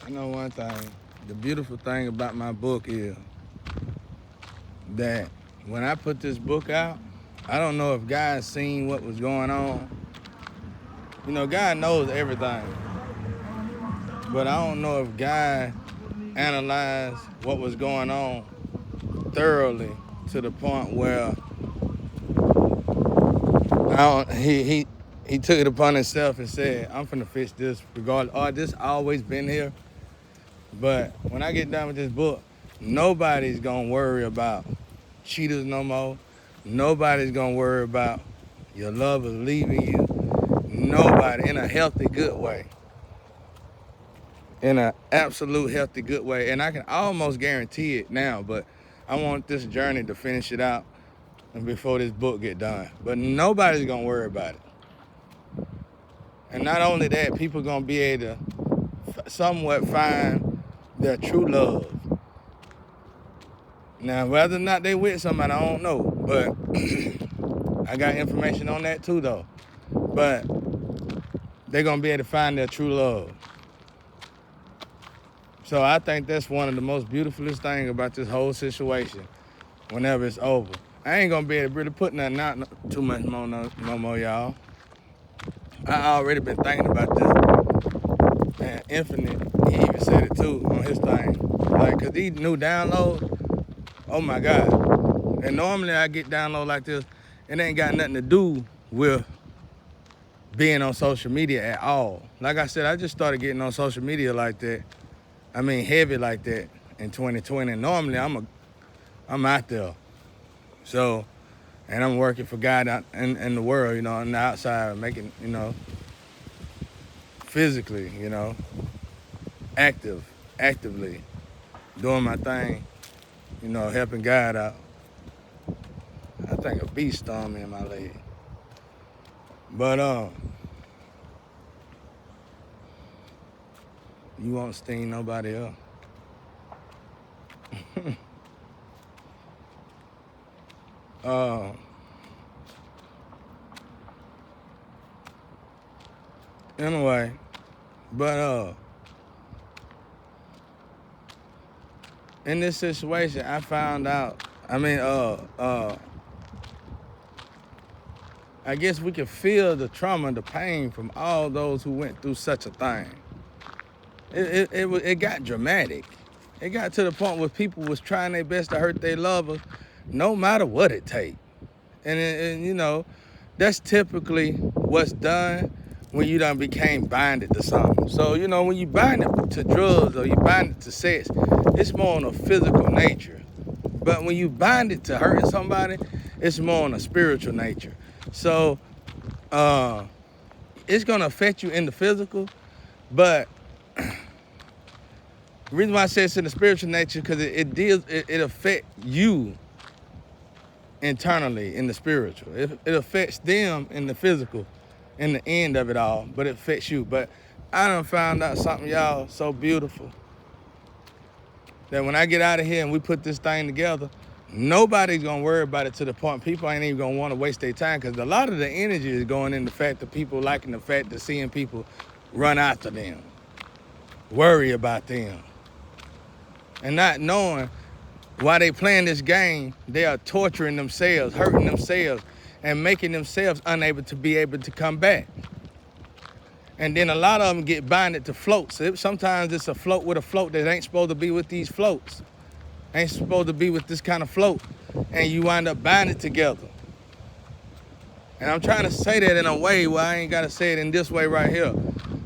I know one thing. The beautiful thing about my book is that when I put this book out, I don't know if God seen what was going on. You know, God knows everything, but I don't know if God analyzed what was going on thoroughly to the point where he took it upon himself and said, "I'm finna fix this regardless. Oh, this always been here." But when I get done with this book, nobody's gonna worry about cheaters no more. Nobody's gonna worry about your lovers leaving you. Nobody, in a healthy, good way. In an absolute healthy, good way. And I can almost guarantee it now, but I want this journey to finish it out and before this book get done. But nobody's gonna worry about it. And not only that, people gonna be able to somewhat find their true love. Now, whether or not they with somebody, I don't know. But I got information on that too, though. But they're gonna be able to find their true love. So I think that's one of the most beautifulest things about this whole situation. Whenever it's over, I ain't gonna be able to really put nothing out too much more, no more, y'all. I already been thinking about this. And Infinite, he even said it too on his thing. Like, cause these new downloads, oh my God. And normally I get downloads like this, it ain't got nothing to do with being on social media at all. Like I said, I just started getting on social media like that. I mean, heavy like that in 2020. Normally I'm out there. So, and I'm working for God out in the world, you know, on the outside, making, you know, physically, you know, actively doing my thing, you know, helping God out. I think a bee stung me in my leg. But you won't sting nobody else. Anyway, but in this situation, I found out. I guess we can feel the trauma, the pain from all those who went through such a thing. It got dramatic. It got to the point where people was trying their best to hurt their lovers, no matter what it take. And you know, that's typically what's done when you done became binded to something. So, you know, when you bind it to drugs or you bind it to sex, it's more on a physical nature. But when you bind it to hurting somebody, it's more on a spiritual nature. So, it's gonna affect you in the physical, but the reason why I say it's in the spiritual nature, because it affects you internally in the spiritual. It affects them in the physical, in the end of it all, but it affects you. But I done found out something, y'all, so beautiful, that when I get out of here and we put this thing together, nobody's gonna worry about it to the point people ain't even gonna wanna waste their time, because a lot of the energy is going in the fact that people liking the fact of seeing people run after them, worry about them, and not knowing while they playing this game, they are torturing themselves, hurting themselves, and making themselves unable to be able to come back. And then a lot of them get binded to floats. Sometimes it's a float with a float that ain't supposed to be with these floats. Ain't supposed to be with this kind of float. And you wind up binded together. And I'm trying to say that in a way where I ain't got to say it in this way right here.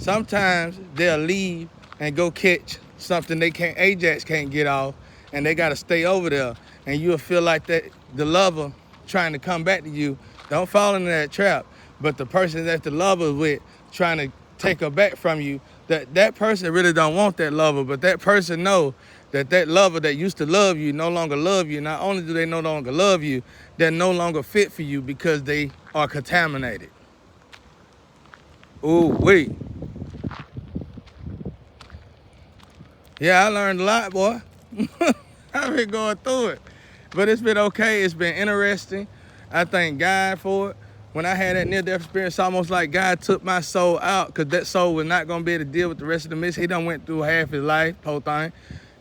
Sometimes they'll leave and go catch something Ajax can't get off, and they gotta stay over there, and you'll feel like that the lover trying to come back to you. Don't fall into that trap. But the person that the lover with trying to take her back from you, that person really don't want that lover, but that person know that lover that used to love you no longer love you. Not only do they no longer love you, they're no longer fit for you because they are contaminated. Ooh, wait. Yeah, I learned a lot, boy. I've been going through it. But it's been okay. It's been interesting. I thank God for it. when I had that near-death experience, almost like God took my soul out, because that soul was not going to be able to deal with the rest of the mess. He done went through half his life, whole thing.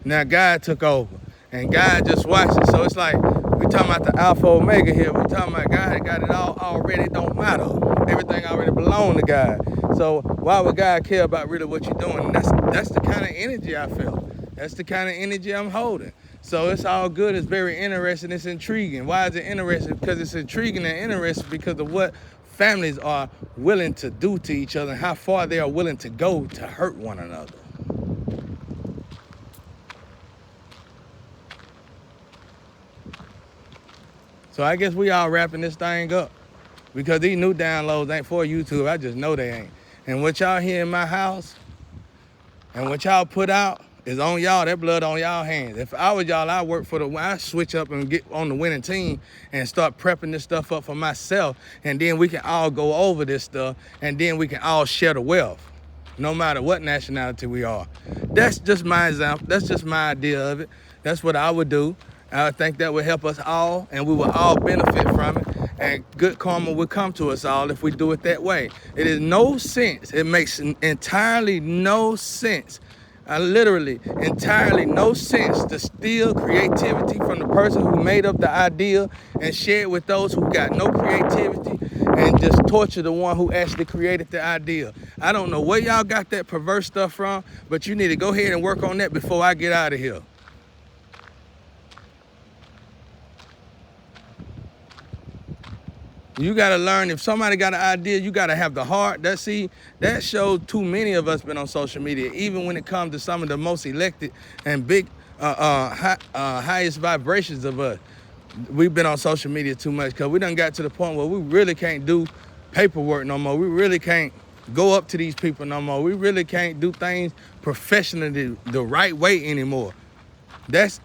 Now God took over, and God just watched it. So it's like, we talking about the Alpha Omega here. We talking about God got it all already, don't matter. Everything already belong to God. So why would God care about really what you're doing? And that's the kind of energy I feel. That's the kind of energy I'm holding. So it's all good. It's very interesting. It's intriguing. Why is it interesting? Because it's intriguing and interesting because of what families are willing to do to each other and how far they are willing to go to hurt one another. So I guess we all wrapping this thing up because these new downloads ain't for YouTube. I just know they ain't. And what y'all hear in my house and what y'all put out is on y'all. That blood on y'all hands. If I was y'all, I work for I switch up and get on the winning team and start prepping this stuff up for myself. And then we can all go over this stuff and then we can all share the wealth, no matter what nationality we are. That's just my example. That's just my idea of it. That's what I would do. I think that would help us all and we will all benefit from it. And good karma will come to us all if we do it that way. It is no sense. It makes entirely no sense. Literally, entirely no sense to steal creativity from the person who made up the idea and share it with those who got no creativity and just torture the one who actually created the idea. I don't know where y'all got that perverse stuff from, but you need to go ahead and work on that before I get out of here. You gotta learn, if somebody got an idea, you gotta have the heart. That shows too many of us been on social media, even when it comes to some of the most elected and big, highest vibrations of us. We've been on social media too much because we done got to the point where we really can't do paperwork no more. We really can't go up to these people no more. We really can't do things professionally the right way anymore. That's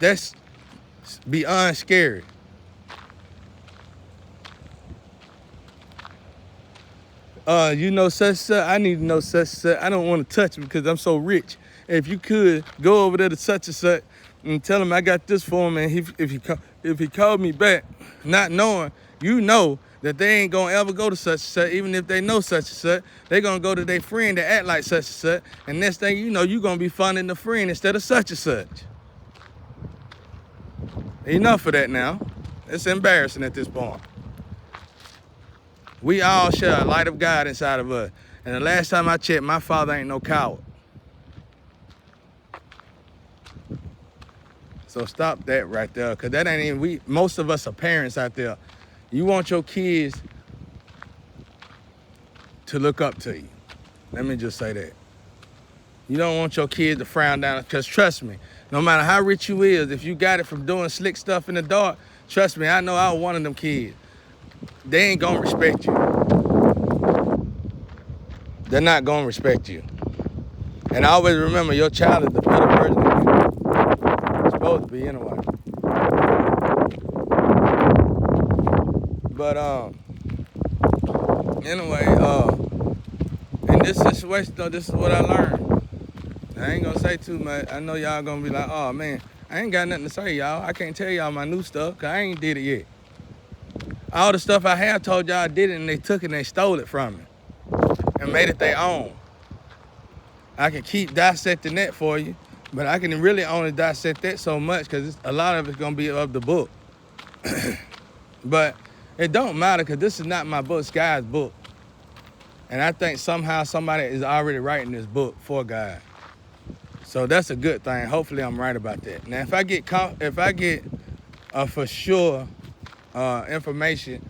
beyond scary. You know such. I need to know such. I don't want to touch him because I'm so rich. If you could go over there to such and such and tell him I got this for him, and if he called me back, not knowing, you know that they ain't gonna ever go to such and such. Even if they know such and such, they gonna go to their friend that act like such and such. And next thing you know, you gonna be funding the friend instead of such and such. Enough of that now. It's embarrassing at this point. We all share a light of God inside of us. And the last time I checked, my father ain't no coward. So stop that right there, because that ain't even, most of us are parents out there. You want your kids to look up to you. Let me just say that. You don't want your kids to frown down, because trust me, no matter how rich you is, if you got it from doing slick stuff in the dark, trust me, I know I was one of them kids. They ain't gonna respect you. They're not gonna respect you. And always remember, your child is the better version of you. It's supposed to be anyway. But anyway, in this situation though, this is what I learned. I ain't gonna say too much. I know y'all gonna be like, oh man, I ain't got nothing to say, y'all. I can't tell y'all my new stuff, cause I ain't did it yet. All the stuff I have told y'all I did it and they took it and they stole it from me and made it their own. I can keep dissecting that for you, but I can really only dissect that so much because a lot of it's gonna be of the book. But it don't matter because this is not my book, it's God's book. And I think somehow somebody is already writing this book for God. So that's a good thing. Hopefully I'm right about that. Now if I get for sure information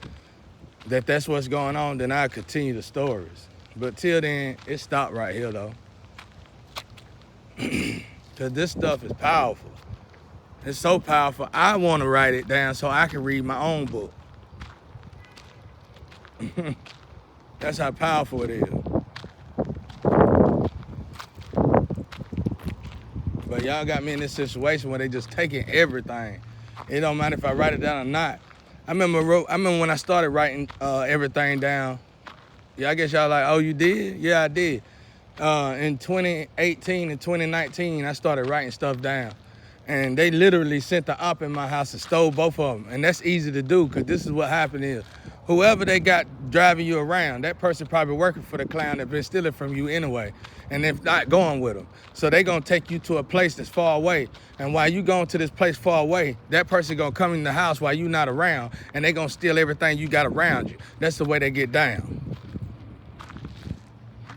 that's what's going on, then I'll continue the stories. But till then, it stopped right here though. Cause this stuff is powerful. It's so powerful, I wanna write it down so I can read my own book. That's how powerful it is. But y'all got me in this situation where they just taking everything. It don't matter if I write it down or not. I remember when I started writing everything down. Yeah, I guess y'all like, oh, you did? Yeah, I did. In 2018 and 2019, I started writing stuff down. And they literally sent the op in my house and stole both of them. And that's easy to do, because this is what happened is, Whoever they got driving you around, that person probably working for the clown that been stealing from you anyway, and if not going with them. So they gonna take you to a place that's far away, and while you going to this place far away, that person gonna come in the house while you not around, and they gonna steal everything you got around you. That's the way they get down.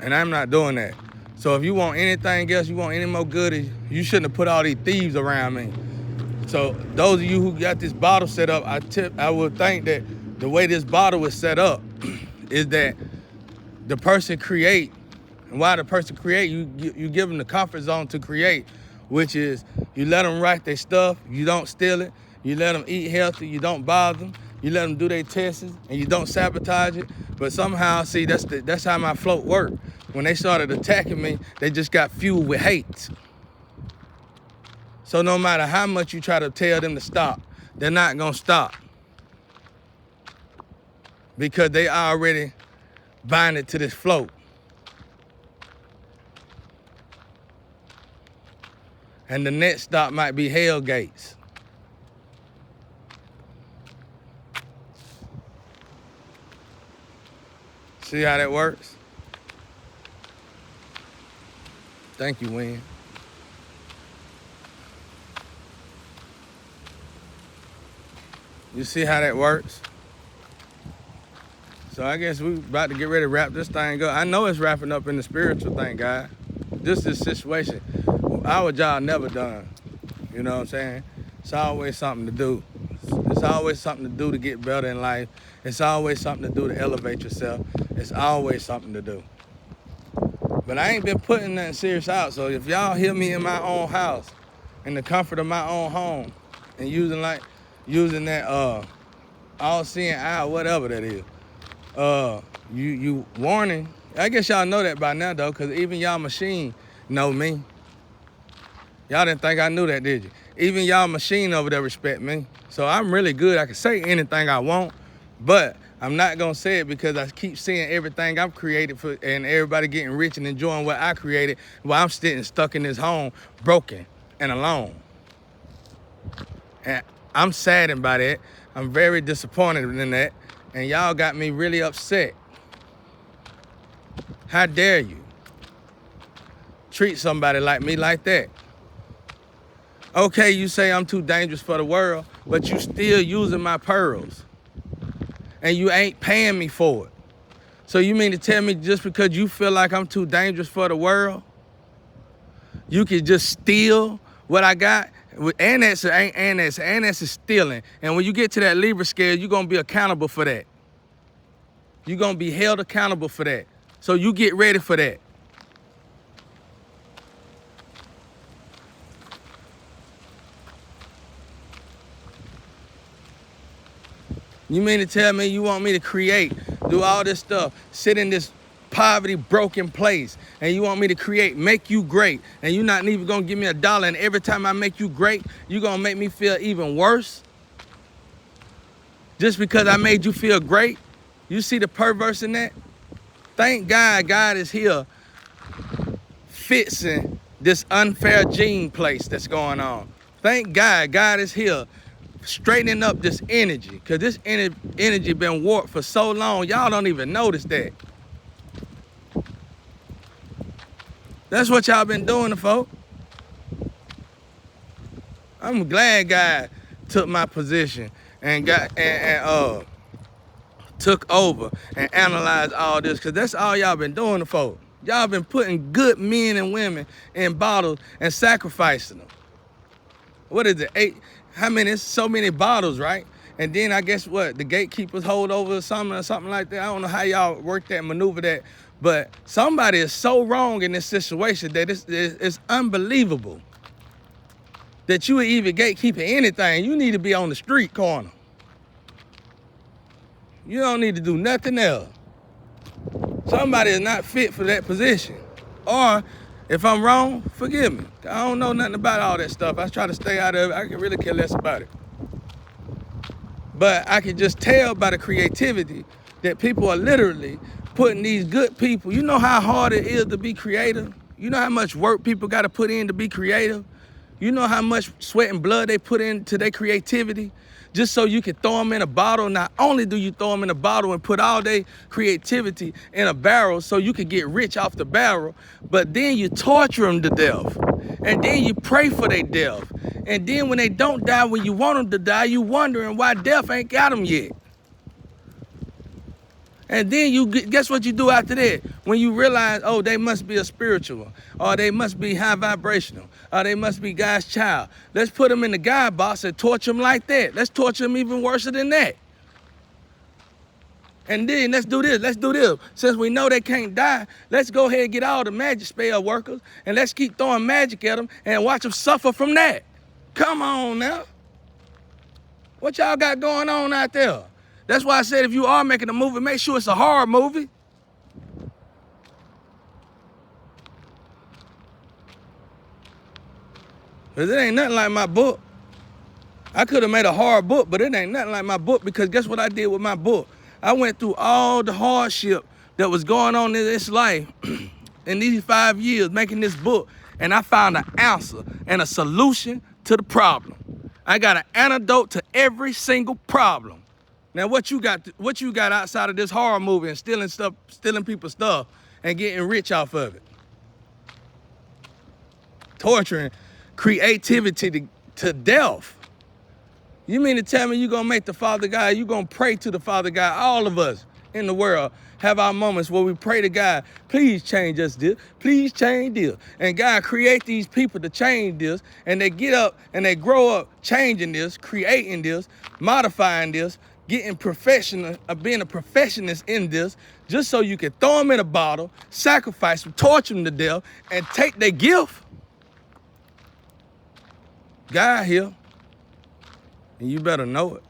And I'm not doing that. So if you want anything else, you want any more goodies, you shouldn't have put all these thieves around me. So those of you who got this bottle set up, I would think that the way this bottle is set up is that the person create, and while the person create, you give them the comfort zone to create, which is you let them write their stuff, you don't steal it, you let them eat healthy, you don't bother them, you let them do their tests, and you don't sabotage it. But somehow, see, that's how my float worked. When they started attacking me, they just got fueled with hate. So no matter how much you try to tell them to stop, they're not gonna stop. Because they already binded to this float. And the next stop might be hell gates. See how that works? Thank you, Wayne. You see how that works? So I guess we about to get ready to wrap this thing up. I know it's wrapping up in the spiritual thing, guys. This is a situation our job never done. You know what I'm saying? It's always something to do. It's always something to do to get better in life. It's always something to do to elevate yourself. It's always something to do. But I ain't been putting nothing serious out. So if y'all hear me in my own house, in the comfort of my own home, and using that all-seeing eye, whatever that is, you warning. I guess y'all know that by now though, cause even y'all machine know me. Y'all didn't think I knew that, did you? Even y'all machine over there respect me. So I'm really good. I can say anything I want, but I'm not gonna say it because I keep seeing everything I've created for, and everybody getting rich and enjoying what I created, while I'm sitting stuck in this home, broken and alone. And I'm saddened by that. I'm very disappointed in that. And y'all got me really upset. How dare you treat somebody like me like that? Okay, you say I'm too dangerous for the world, but you still using my pearls. And you ain't paying me for it. So you mean to tell me just because you feel like I'm too dangerous for the world, you can just steal what I got? Annex is stealing. And when you get to that Libra scale, you're gonna be accountable for that. You're gonna be held accountable for that. So you get ready for that. You mean to tell me you want me to create, do all this stuff, sit in this poverty broken place, and you want me to create, make you great, and you're not even gonna give me $1, and every time I make you great, you're gonna make me feel even worse? Just because I made you feel great? You see the perverse in that? Thank God God is here fixing this unfair gene place that's going on. Thank God God is here straightening up this energy, because this energy been warped for so long, y'all don't even notice that. That's what y'all been doing to folk. I'm glad God took my position and took over and analyzed all this, because that's all y'all been doing to folk. Y'all been putting good men and women in bottles and sacrificing them. What is it, how many, it's so many bottles, right? And then I guess what, the gatekeepers hold over something or something like that. I don't know how y'all work that, maneuver that, but somebody is so wrong in this situation that it's unbelievable that you would even gatekeeping anything. You need to be on the street corner. You don't need to do nothing else. Somebody is not fit for that position. Or if I'm wrong, forgive me. I don't know nothing about all that stuff. I try to stay out of it. I can really care less about it. But I can just tell by the creativity that people are literally putting these good people. You know how hard it is to be creative? You know how much work people got to put in to be creative? You know how much sweat and blood they put into their creativity? just so you can throw them in a bottle. Not only do you throw them in a bottle and put all their creativity in a barrel so you can get rich off the barrel, but then you torture them to death. And then you pray for their death. And then when they don't die when you want them to die, you wondering why death ain't got them yet. And then guess what you do after that? When you realize, oh, they must be a spiritual, or they must be high vibrational, or they must be God's child. Let's put them in the God box and torture them like that. Let's torture them even worse than that. And then let's do this. Since we know they can't die, let's go ahead and get all the magic spell workers and let's keep throwing magic at them and watch them suffer from that. Come on now. What y'all got going on out there? That's why I said if you are making a movie, make sure it's a horror movie. Because it ain't nothing like my book. I could have made a horror book, but it ain't nothing like my book because guess what I did with my book? I went through all the hardship that was going on in this life in these 5 years making this book, and I found an answer and a solution to the problem. I got an antidote to every single problem. Now, what you got outside of this horror movie and stealing people's stuff and getting rich off of it? Torturing creativity to death. You mean to tell me you're going to make the Father God, you're going to pray to the Father God, all of us in the world have our moments where we pray to God, please change us this, please change this. And God create these people to change this, and they get up and they grow up changing this, creating this, modifying this, getting professional, being a perfectionist in this, just so you can throw them in a bottle, sacrifice them, torture them to death, and take their gift. God here. And you better know it.